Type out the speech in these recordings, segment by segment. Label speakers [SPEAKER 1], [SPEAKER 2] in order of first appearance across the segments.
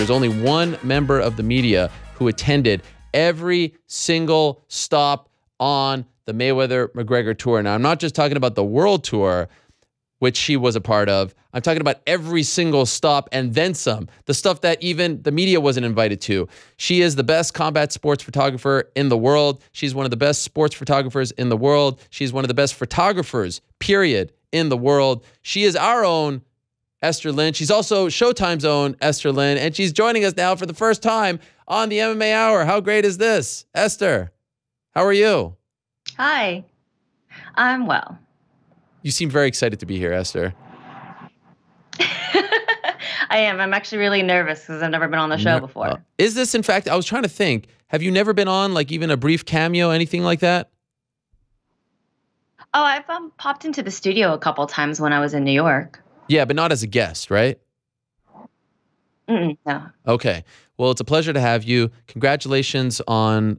[SPEAKER 1] There was only one member of the media who attended every single stop on the Mayweather-McGregor tour. Now, I'm not just talking about the world tour, which she was a part of. I'm talking about every single stop and then some. The stuff that even the media wasn't invited to. She is the best combat sports photographer in the world. She's one of the best sports photographers in the world. She's one of the best photographers, period, in the world. She is our own Esther Lin. She's also Showtime's own Esther Lin, and she's joining us now for the first time on the MMA Hour. How great is this? Esther, how are you?
[SPEAKER 2] Hi, I'm well.
[SPEAKER 1] You seem very excited to be here, Esther.
[SPEAKER 2] I am. I'm actually really nervous because I've never been on the show before.
[SPEAKER 1] Is this, in fact, I was trying to think, have you never been on, like, even a brief cameo, anything like that?
[SPEAKER 2] Oh, I've popped into the studio a couple times when I was in New York.
[SPEAKER 1] Yeah, but not as a guest, right?
[SPEAKER 2] No.
[SPEAKER 1] Okay. Well, it's a pleasure to have you. Congratulations on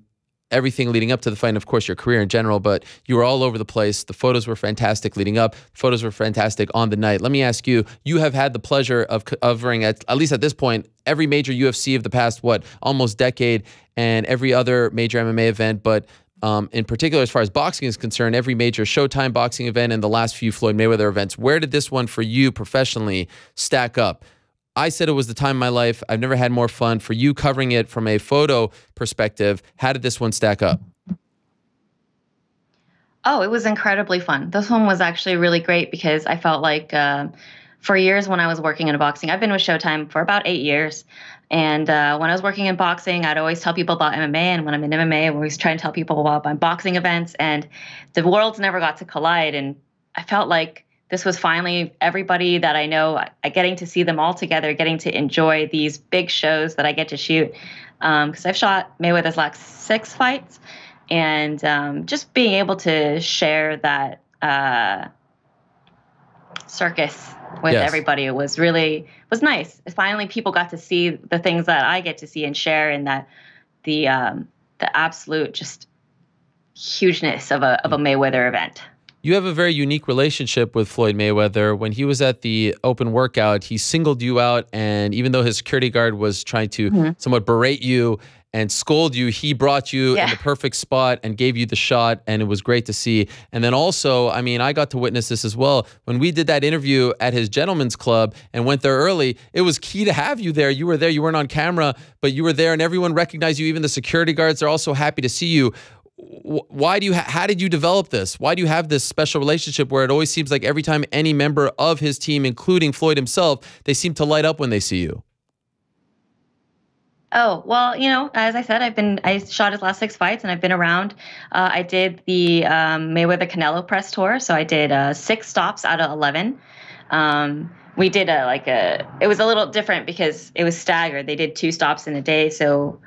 [SPEAKER 1] everything leading up to the fight, and of course your career in general, but you were all over the place. The photos were fantastic leading up. Photos were fantastic on the night. Let me ask you, you have had the pleasure of covering, at least at this point, every major UFC of the past, almost decade, and every other major MMA event, but in particular, as far as boxing is concerned, every major Showtime boxing event and the last few Floyd Mayweather events. Where did this one for you professionally stack up? I said it was the time of my life. I've never had more fun. For you covering it from a photo perspective, how did this one stack up?
[SPEAKER 2] Oh, it was incredibly fun. This one was actually really great because I felt like for years when I was working in boxing, I've been with Showtime for about 8 years. And when I was working in boxing, I'd always tell people about MMA. And when I'm in MMA, I'm always trying to tell people about my boxing events. And the worlds never got to collide. And I felt like this was finally everybody that I know, getting to see them all together, getting to enjoy these big shows that I get to shoot. Because I've shot Mayweather's last 6 fights. And just being able to share that circus with everybody was nice. Finally, people got to see the things that I get to see and share, and that the absolute just hugeness of a Mayweather event.
[SPEAKER 1] You have a very unique relationship with Floyd Mayweather. When he was at the open workout, he singled you out, and even though his security guard was trying to somewhat berate you and scold you, he brought you in the perfect spot and gave you the shot, and it was great to see. And then also, I mean, I got to witness this as well. When we did that interview at his gentleman's club and went there early, it was key to have you there. You were there. You weren't on camera, but you were there, and everyone recognized you. Even the security guards are also happy to see you. How did you develop this? Why do you have this special relationship where it always seems like every time any member of his team, including Floyd himself, they seem to light up when they see you?
[SPEAKER 2] Oh, well, as I said, I shot his last 6 fights, and I've been around. I did the Mayweather Canelo press tour. So I did 6 stops out of 11. We did it was a little different because it was staggered. They did 2 stops in a day. So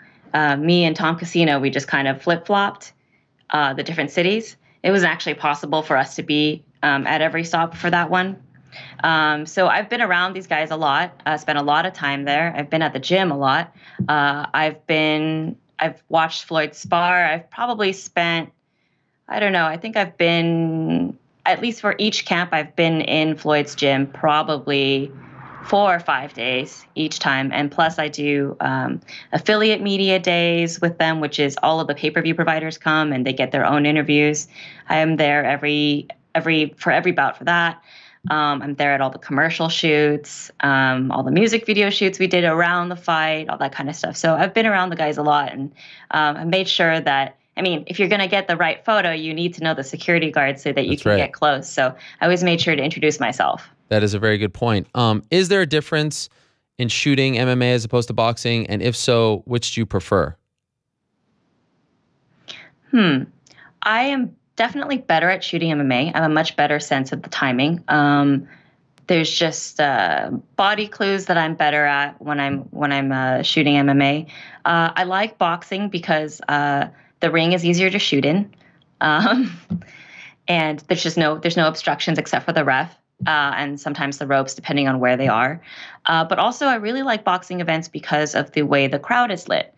[SPEAKER 2] me and Tom Casino, we just kind of flip-flopped the different cities. It was actually possible for us to be at every stop for that one. So I've been around these guys a lot. I spent a lot of time there. I've been at the gym a lot. I've watched Floyd spar. I've probably spent, I don't know, I think I've been, at least for each camp, I've been in Floyd's gym probably 4 or 5 days each time. And plus I do affiliate media days with them, which is all of the pay-per-view providers come and they get their own interviews. I am there for every bout for that. I'm there at all the commercial shoots, all the music video shoots we did around the fight, all that kind of stuff. So I've been around the guys a lot, and I made sure that, I mean, if you're going to get the right photo, you need to know the security guard so that you can get close. So I always made sure to introduce myself.
[SPEAKER 1] That is a very good point. Is there a difference in shooting MMA as opposed to boxing? And if so, which do you prefer?
[SPEAKER 2] I am definitely better at shooting MMA. I have a much better sense of the timing. There's just body clues that I'm better at when I'm shooting MMA. I like boxing because the ring is easier to shoot in, and there's no obstructions except for the ref and sometimes the ropes, depending on where they are. But also, I really like boxing events because of the way the crowd is lit.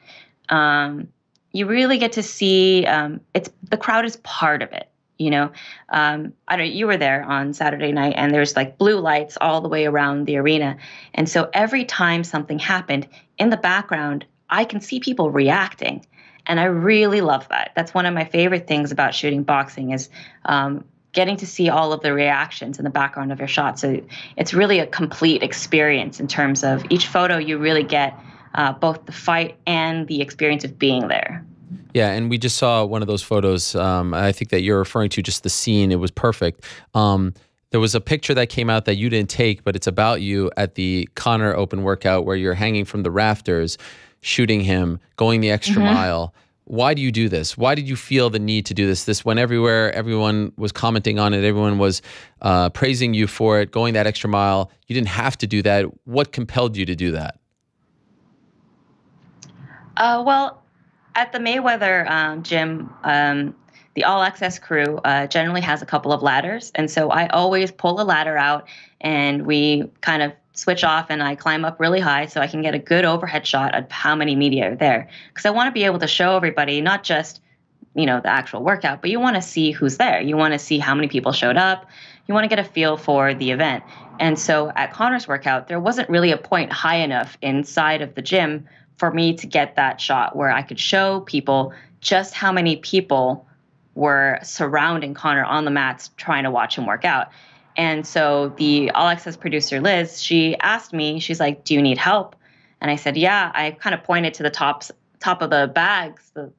[SPEAKER 2] You really get to see the crowd is part of it. You know, I don't. You were there on Saturday night, and there's like blue lights all the way around the arena, and so every time something happened in the background, I can see people reacting, and I really love that. That's one of my favorite things about shooting boxing is getting to see all of the reactions in the background of your shot. So it's really a complete experience in terms of each photo. You really get both the fight and the experience of being there.
[SPEAKER 1] Yeah, and we just saw one of those photos. I think that you're referring to just the scene. It was perfect. There was a picture that came out that you didn't take, but it's about you at the Conor open workout where you're hanging from the rafters, shooting him, going the extra mile. Why do you do this? Why did you feel the need to do this? This went everywhere. Everyone was commenting on it. Everyone was praising you for it, going that extra mile. You didn't have to do that. What compelled you to do that?
[SPEAKER 2] Well, at the Mayweather gym, the All Access crew generally has a couple of ladders. And so I always pull a ladder out and we kind of switch off and I climb up really high so I can get a good overhead shot of how many media are there. Because I want to be able to show everybody, not just, the actual workout, but you want to see who's there. You want to see how many people showed up. You want to get a feel for the event. And so at Conor's workout, there wasn't really a point high enough inside of the gym for me to get that shot where I could show people just how many people were surrounding Conor on the mats trying to watch him work out. And so the All Access producer, Liz, she asked me, she's like, do you need help? And I said, yeah. I kind of pointed to the top of the bags, the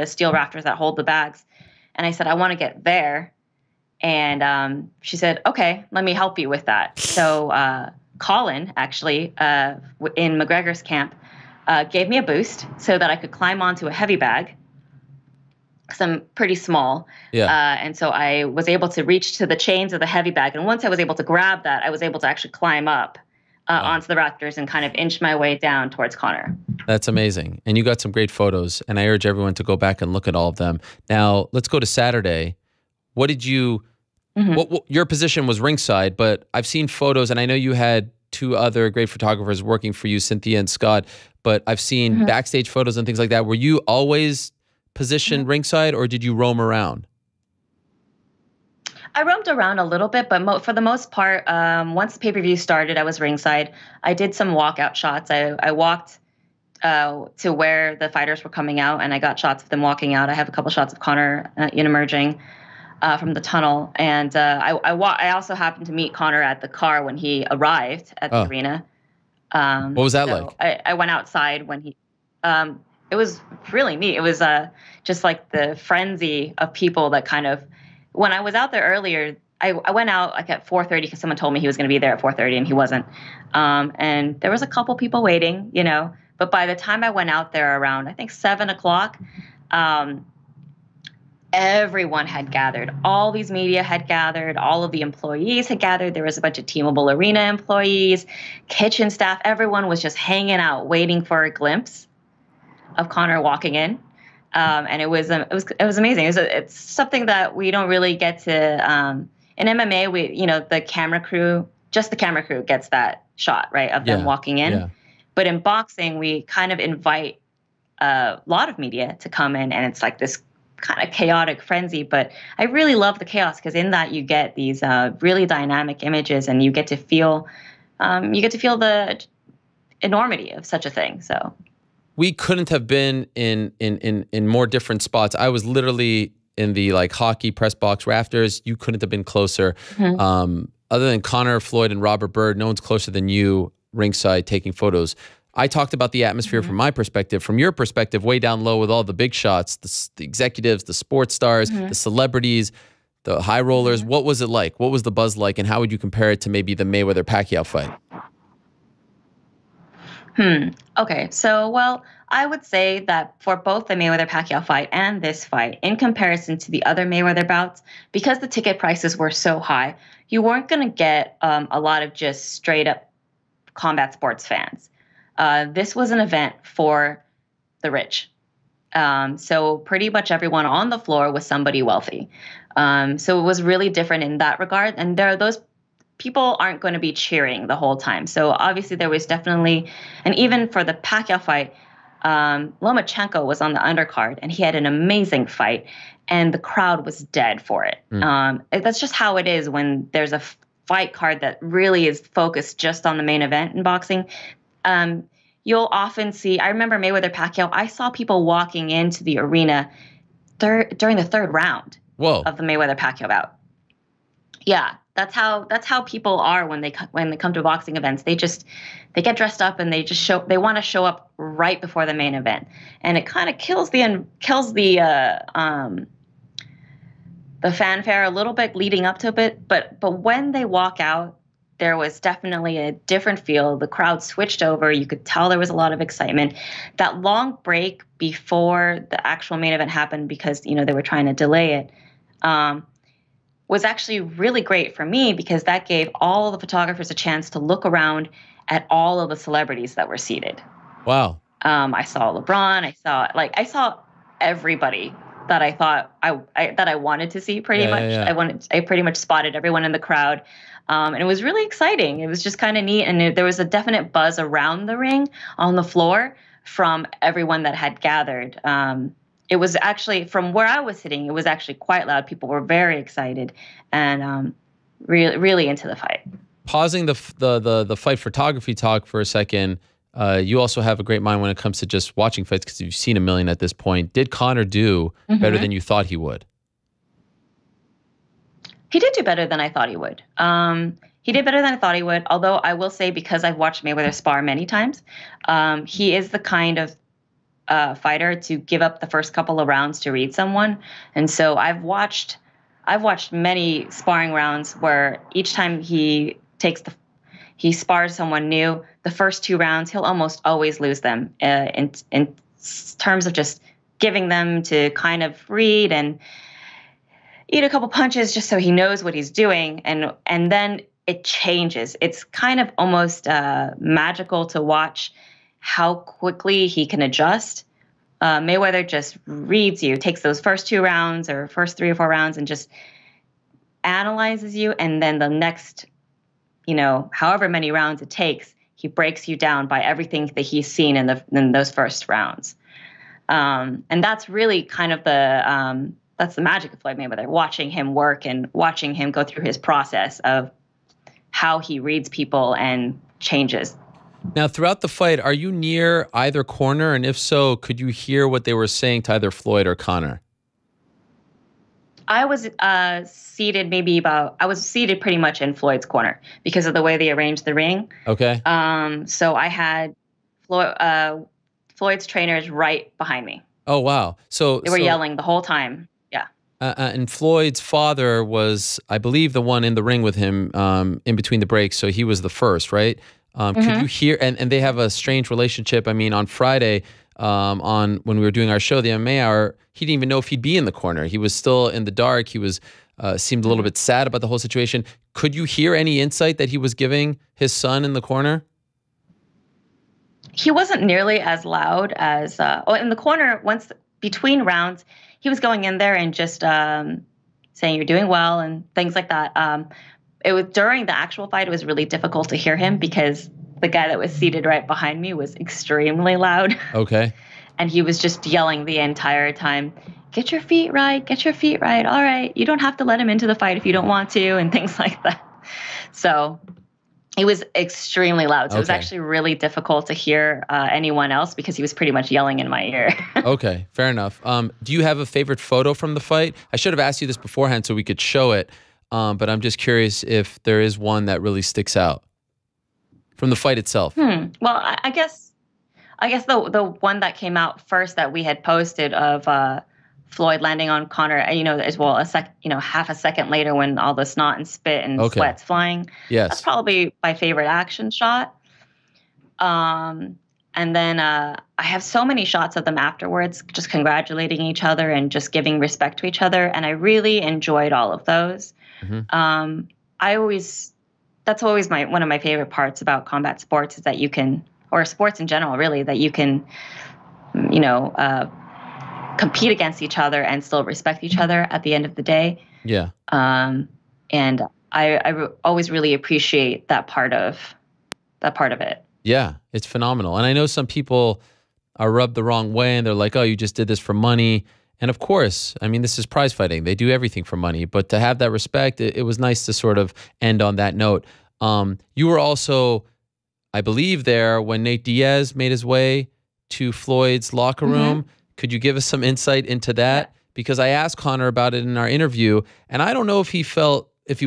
[SPEAKER 2] steel rafters that hold the bags. And I said, I want to get there. And she said, okay, let me help you with that. So Colin, actually, in McGregor's camp, gave me a boost so that I could climb onto a heavy bag because I'm pretty small.
[SPEAKER 1] Yeah.
[SPEAKER 2] And so I was able to reach to the chains of the heavy bag. And once I was able to grab that, I was able to actually climb up onto the rafters and kind of inch my way down towards Conor.
[SPEAKER 1] That's amazing. And you got some great photos. And I urge everyone to go back and look at all of them. Now, let's go to Saturday. What did you... what your position was ringside, but I've seen photos, and I know you had two other great photographers working for you, Cynthia and Scott, but I've seen backstage photos and things like that. Were you always positioned ringside, or did you roam around?
[SPEAKER 2] I roamed around a little bit, but for the most part, once the pay-per-view started, I was ringside. I did some walkout shots. I walked to where the fighters were coming out, and I got shots of them walking out. I have a couple shots of Conor emerging from the tunnel, and I also happened to meet Conor at the car when he arrived at the arena.
[SPEAKER 1] What was that like?
[SPEAKER 2] I went outside when he. It was really neat. It was just like the frenzy of people that kind of. When I was out there earlier, I went out like at 4:30 because someone told me he was going to be there at 4:30 and he wasn't. And there was a couple people waiting, But by the time I went out there around, I think 7 o'clock, everyone had gathered. All these media had gathered. All of the employees had gathered. There was a bunch of T-Mobile Arena employees, kitchen staff. Everyone was just hanging out, waiting for a glimpse of Conor walking in. And it was amazing. It's something that we don't really get to in MMA. The camera crew, just the camera crew gets that shot, right, of them walking in. Yeah. But in boxing, we kind of invite a lot of media to come in, and it's like this kind of chaotic frenzy. But I really love the chaos because in that you get these really dynamic images, and you get to feel the enormity of such a thing. So.
[SPEAKER 1] We couldn't have been in more different spots. I was literally in the hockey press box rafters. You couldn't have been closer. Other than Conor, Floyd, and Robert Byrd, no one's closer than you ringside taking photos. I talked about the atmosphere from my perspective. From your perspective, way down low with all the big shots, the executives, the sports stars, the celebrities, the high rollers. What was it like? What was the buzz like? And how would you compare it to maybe the Mayweather-Pacquiao fight?
[SPEAKER 2] Okay, so, I would say that for both the Mayweather-Pacquiao fight and this fight, in comparison to the other Mayweather bouts, because the ticket prices were so high, you weren't going to get a lot of just straight-up combat sports fans. This was an event for the rich. So pretty much everyone on the floor was somebody wealthy. So it was really different in that regard. And there are those people aren't going to be cheering the whole time. So obviously there was definitely, and even for the Pacquiao fight, Lomachenko was on the undercard, and he had an amazing fight, and the crowd was dead for it. That's just how it is when there's a fight card that really is focused just on the main event in boxing. You'll often see, I remember Mayweather Pacquiao, I saw people walking into the arena during the third round of the Mayweather Pacquiao bout. Yeah, that's how people are when they come to boxing events. They get dressed up and they want to show up right before the main event, and it kind of kills the fanfare a little bit leading up to it. But when they walk out, there was definitely a different feel. The crowd switched over. You could tell there was a lot of excitement. That long break before the actual main event happened, because they were trying to delay it, was actually really great for me, because that gave all the photographers a chance to look around at all of the celebrities that were seated.
[SPEAKER 1] Wow.
[SPEAKER 2] I saw LeBron. I saw everybody that I thought that I wanted to see pretty much. Yeah. I pretty much spotted everyone in the crowd. And it was really exciting. It was just kind of neat. And there was a definite buzz around the ring on the floor from everyone that had gathered. It was actually, from where I was sitting, it was actually quite loud. People were very excited and really, really into the fight.
[SPEAKER 1] Pausing the fight photography talk for a second, you also have a great mind when it comes to just watching fights, because you've seen a million at this point. Did Conor do better than you thought he would?
[SPEAKER 2] He did do better than I thought he would. He did better than I thought he would, although I will say, because I've watched Mayweather spar many times, he is the kind of fighter to give up the first couple of rounds to read someone. And so I've watched many sparring rounds where each time he spars someone new, the first 2 rounds, he'll almost always lose them in terms of just giving them to kind of read and eat a couple punches just so he knows what he's doing. And then it changes. It's kind of almost magical to watch how quickly he can adjust. Mayweather just reads you, takes those first 2 rounds or first 3 or 4 rounds and just analyzes you. And then the next, however many rounds it takes, he breaks you down by everything that he's seen in those first rounds. And that's really kind of that's the magic of Floyd Mayweather, watching him work and watching him go through his process of how he reads people and changes.
[SPEAKER 1] Now, throughout the fight, are you near either corner? And if so, could you hear what they were saying to either Floyd or Conor?
[SPEAKER 2] I was seated I was seated pretty much in Floyd's corner because of the way they arranged the ring.
[SPEAKER 1] Okay.
[SPEAKER 2] So I had Floyd's trainers right behind me.
[SPEAKER 1] Oh, wow. So
[SPEAKER 2] they were yelling the whole time. Yeah.
[SPEAKER 1] And Floyd's father was, I believe, the one in the ring with him in between the breaks. So he was the first, right? Could you hear, and they have a strange relationship. I mean, on Friday, when we were doing our show, the MMA Hour, he didn't even know if he'd be in the corner. He was still in the dark. He was seemed a little bit sad about the whole situation. Could you hear any insight that he was giving his son in the corner?
[SPEAKER 2] He wasn't nearly as loud as in the corner. Once between rounds, he was going in there and just saying, "You're doing well," and things like that. It was during the actual fight, it was really difficult to hear him because the guy that was seated right behind me was extremely loud.
[SPEAKER 1] Okay.
[SPEAKER 2] And he was just yelling the entire time, "Get your feet right, get your feet right. All right. You don't have to let him into the fight if you don't want to," and things like that. So he was extremely loud. So It was actually really difficult to hear anyone else because he was pretty much yelling in my ear.
[SPEAKER 1] Okay, fair enough. Do you have a favorite photo from the fight? I should have asked you this beforehand so we could show it. But I'm just curious if there is one that really sticks out from the fight itself.
[SPEAKER 2] Well, I guess the one that came out first that we had posted of Floyd landing on Conor, as well half a second later when all the snot and spit and sweat's flying.
[SPEAKER 1] Yes,
[SPEAKER 2] that's probably my favorite action shot. And then I have so many shots of them afterwards, just congratulating each other and just giving respect to each other, and I really enjoyed all of those. That's always one of my favorite parts about combat sports is that you can, or sports in general, really, that you can, compete against each other and still respect each other at the end of the day.
[SPEAKER 1] Yeah.
[SPEAKER 2] And I always really appreciate that part of it.
[SPEAKER 1] Yeah, it's phenomenal. And I know some people are rubbed the wrong way, and they're like, oh, you just did this for money. And of course, I mean, this is prize fighting. They do everything for money. But to have that respect, it was nice to sort of end on that note. You were also, I believe, there when Nate Diaz made his way to Floyd's locker room. Could you give us some insight into that? Because I asked Conor about it in our interview, and I don't know if he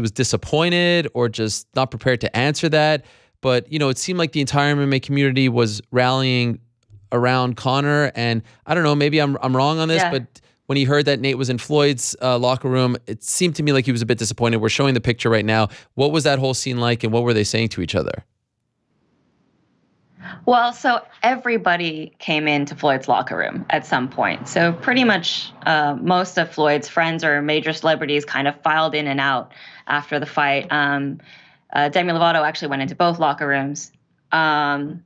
[SPEAKER 1] was disappointed or just not prepared to answer that. But, you know, it seemed like the entire MMA community was rallying around Conor. And I don't know, maybe I'm wrong on this, but when he heard that Nate was in Floyd's locker room, it seemed to me like he was a bit disappointed. We're showing the picture right now. What was that whole scene like, and what were they saying to each other?
[SPEAKER 2] Well, so everybody came into Floyd's locker room at some point. So pretty much most of Floyd's friends or major celebrities kind of filed in and out after the fight. Demi Lovato actually went into both locker rooms. And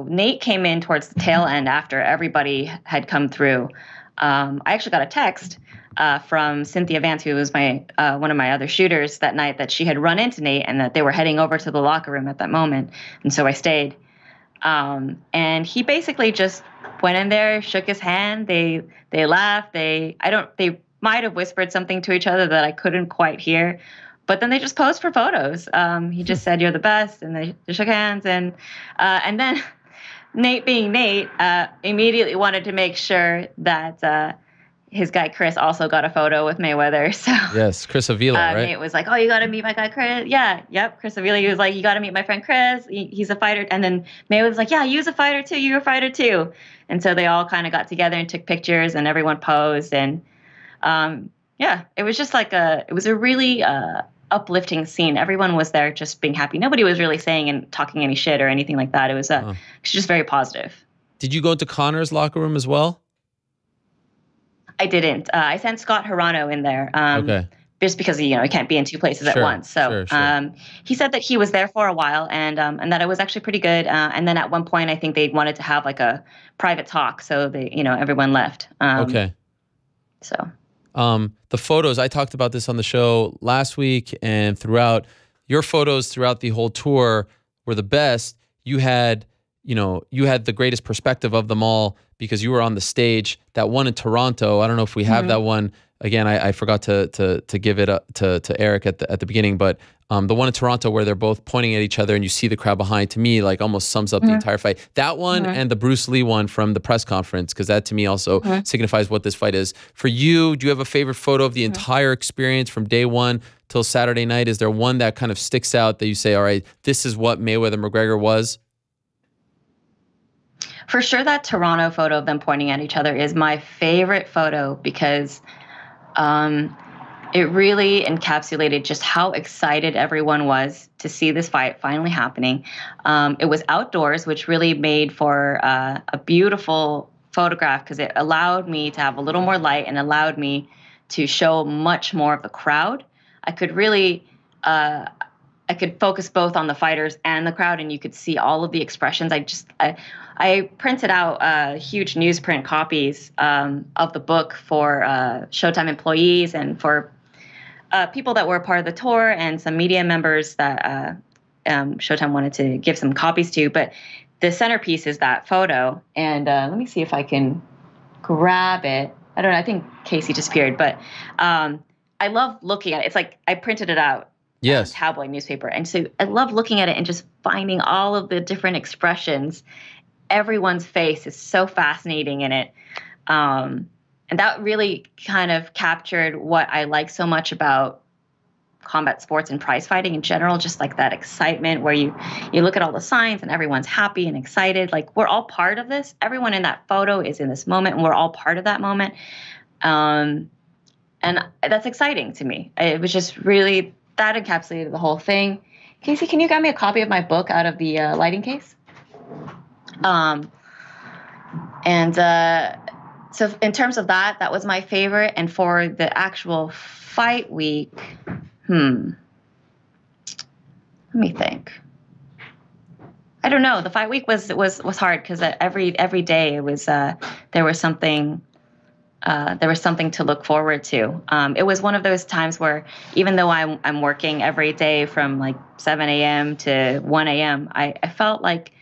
[SPEAKER 2] Nate came in towards the tail end after everybody had come through. I actually got a text from Cynthia Vance, who was my one of my other shooters that night, that she had run into Nate and that they were heading over to the locker room at that moment. And so I stayed. And he basically just went in there, shook his hand. They laughed. They might have whispered something to each other that I couldn't quite hear. But then they just posed for photos. He just said, "You're the best," and they shook hands. And then Nate, being Nate, immediately wanted to make sure that his guy Chris also got a photo with Mayweather. So
[SPEAKER 1] yes, Chris Avila, right?
[SPEAKER 2] Nate was like, "Oh, you got to meet my guy Chris." Yeah, yep, Chris Avila. He was like, "You got to meet my friend Chris. He's a fighter." And then Mayweather was like, "Yeah, you're a fighter too. You're a fighter too." And so they all kind of got together and took pictures, and everyone posed. And yeah, it was just like it was a really uplifting scene. Everyone was there just being happy. Nobody was really saying and talking any shit or anything like that. It was just very positive.
[SPEAKER 1] Did you go into Conor's locker room as well?
[SPEAKER 2] I didn't. I sent Scott Hirano in there.
[SPEAKER 1] Okay.
[SPEAKER 2] Just because, you know, he can't be in two places at once. So
[SPEAKER 1] sure.
[SPEAKER 2] He said that he was there for a while and that it was actually pretty good. And then at one point, I think they wanted to have like a private talk. So they, you know, everyone left.
[SPEAKER 1] Okay.
[SPEAKER 2] So.
[SPEAKER 1] The photos, I talked about this on the show last week and throughout. Your photos throughout the whole tour were the best. You had the greatest perspective of them all because you were on the stage. That one in Toronto, I don't know if we have that one. Again, I forgot to give it up to Eric at the beginning, but the one in Toronto where they're both pointing at each other and you see the crowd behind, to me, like almost sums up the entire fight. That one and the Bruce Lee one from the press conference, because that to me also signifies what this fight is. For you, do you have a favorite photo of the entire experience from day one till Saturday night? Is there one that kind of sticks out that you say, all right, this is what Mayweather-McGregor was?
[SPEAKER 2] For sure, that Toronto photo of them pointing at each other is my favorite photo because it really encapsulated just how excited everyone was to see this fight finally happening. It was outdoors, which really made for a beautiful photograph because it allowed me to have a little more light and allowed me to show much more of the crowd. I could really I could focus both on the fighters and the crowd, and you could see all of the expressions. I printed out huge newsprint copies of the book for Showtime employees and for people that were a part of the tour and some media members that Showtime wanted to give some copies to. But the centerpiece is that photo. And let me see if I can grab it. I don't know. I think Casey disappeared. But I love looking at it. It's like I printed it out.
[SPEAKER 1] Yes.
[SPEAKER 2] Tabloid newspaper. And so I love looking at it and just finding all of the different expressions. Everyone's face is so fascinating in it. And that really kind of captured what I like so much about combat sports and prize fighting in general, just like that excitement where you look at all the signs and everyone's happy and excited. Like we're all part of this. Everyone in that photo is in this moment and we're all part of that moment. And that's exciting to me. It was just really, that encapsulated the whole thing. Casey, can you grab me a copy of my book out of the lighting case? So in terms of that was my favorite. And for the actual fight week, let me think. I don't know. The fight week was hard because every day it was there was something to look forward to. It was one of those times where even though I'm working every day from like 7 a.m. to 1 a.m., I felt like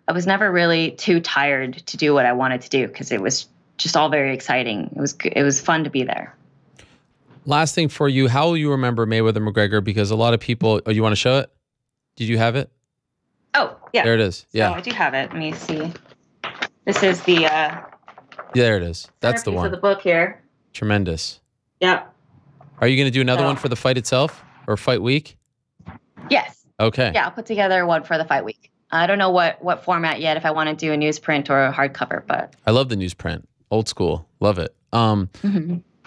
[SPEAKER 2] I was never really too tired to do what I wanted to do because it was just all very exciting. It was fun to be there.
[SPEAKER 1] Last thing for you, how will you remember Mayweather McGregor? Because a lot of people, oh, you want to show it? Did you have it?
[SPEAKER 2] Oh, yeah.
[SPEAKER 1] There it is. Yeah.
[SPEAKER 2] So I do have it. Let me see. This is the
[SPEAKER 1] there it is. That's the one.
[SPEAKER 2] of the book here.
[SPEAKER 1] Tremendous.
[SPEAKER 2] Yeah.
[SPEAKER 1] Are you going to do another one for the fight itself or fight week?
[SPEAKER 2] Yes.
[SPEAKER 1] Okay.
[SPEAKER 2] Yeah, I'll put together one for the fight week. I don't know what format yet, if I want to do a newsprint or a hardcover, but
[SPEAKER 1] I love the newsprint. Old school. Love it.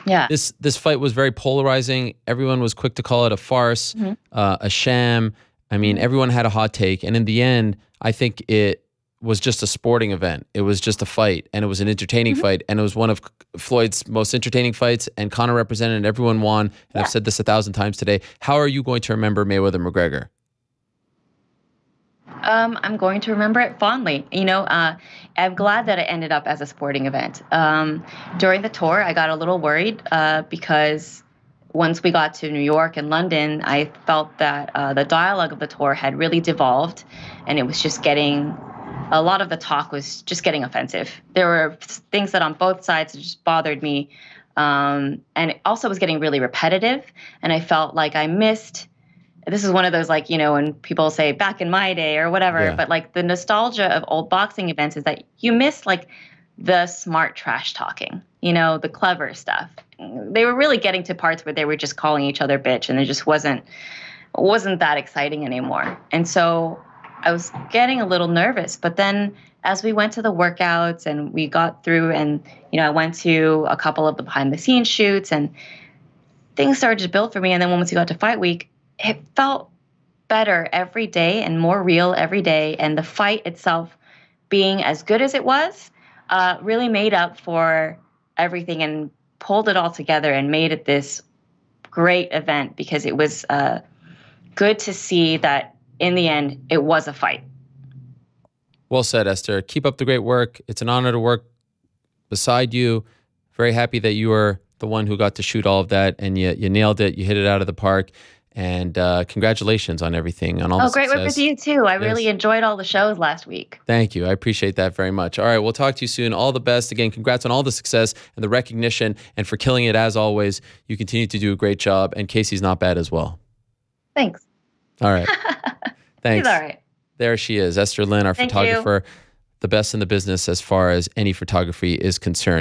[SPEAKER 2] Yeah.
[SPEAKER 1] This fight was very polarizing. Everyone was quick to call it a farce, a sham. I mean, everyone had a hot take. And in the end, I think it was just a sporting event. It was just a fight, and it was an entertaining fight, and it was one of Floyd's most entertaining fights, and Conor represented, and everyone won. And I've said this 1,000 times today. How are you going to remember Mayweather McGregor?
[SPEAKER 2] I'm going to remember it fondly. You know, I'm glad that it ended up as a sporting event. During the tour, I got a little worried because once we got to New York and London, I felt that the dialogue of the tour had really devolved, and it was just getting, a lot of the talk was just getting offensive. There were things that on both sides just bothered me, and it also was getting really repetitive, and I felt like I missed. This is one of those, like, you know, when people say back in my day or whatever, but like the nostalgia of old boxing events is that you miss like the smart trash talking, you know, the clever stuff. They were really getting to parts where they were just calling each other bitch, and it just wasn't that exciting anymore. And so I was getting a little nervous, but then as we went to the workouts and we got through, and, you know, I went to a couple of the behind the scenes shoots, and things started to build for me. And then once we got to fight week, it felt better every day and more real every day. And the fight itself being as good as it was really made up for everything and pulled it all together and made it this great event, because it was good to see that in the end, it was a fight.
[SPEAKER 1] Well said, Esther. Keep up the great work. It's an honor to work beside you. Very happy that you were the one who got to shoot all of that, and you nailed it. You hit it out of the park. And congratulations on everything, on all the success.
[SPEAKER 2] Great work with you too. I really enjoyed all the shows last week.
[SPEAKER 1] Thank you. I appreciate that very much. All right, we'll talk to you soon. All the best. Again, congrats on all the success and the recognition, and for killing it as always. You continue to do a great job, and Casey's not bad as well.
[SPEAKER 2] Thanks.
[SPEAKER 1] All right. Thanks.
[SPEAKER 2] She's all right.
[SPEAKER 1] There she is, Esther Lin, our photographer. The best in the business as far as any photography is concerned.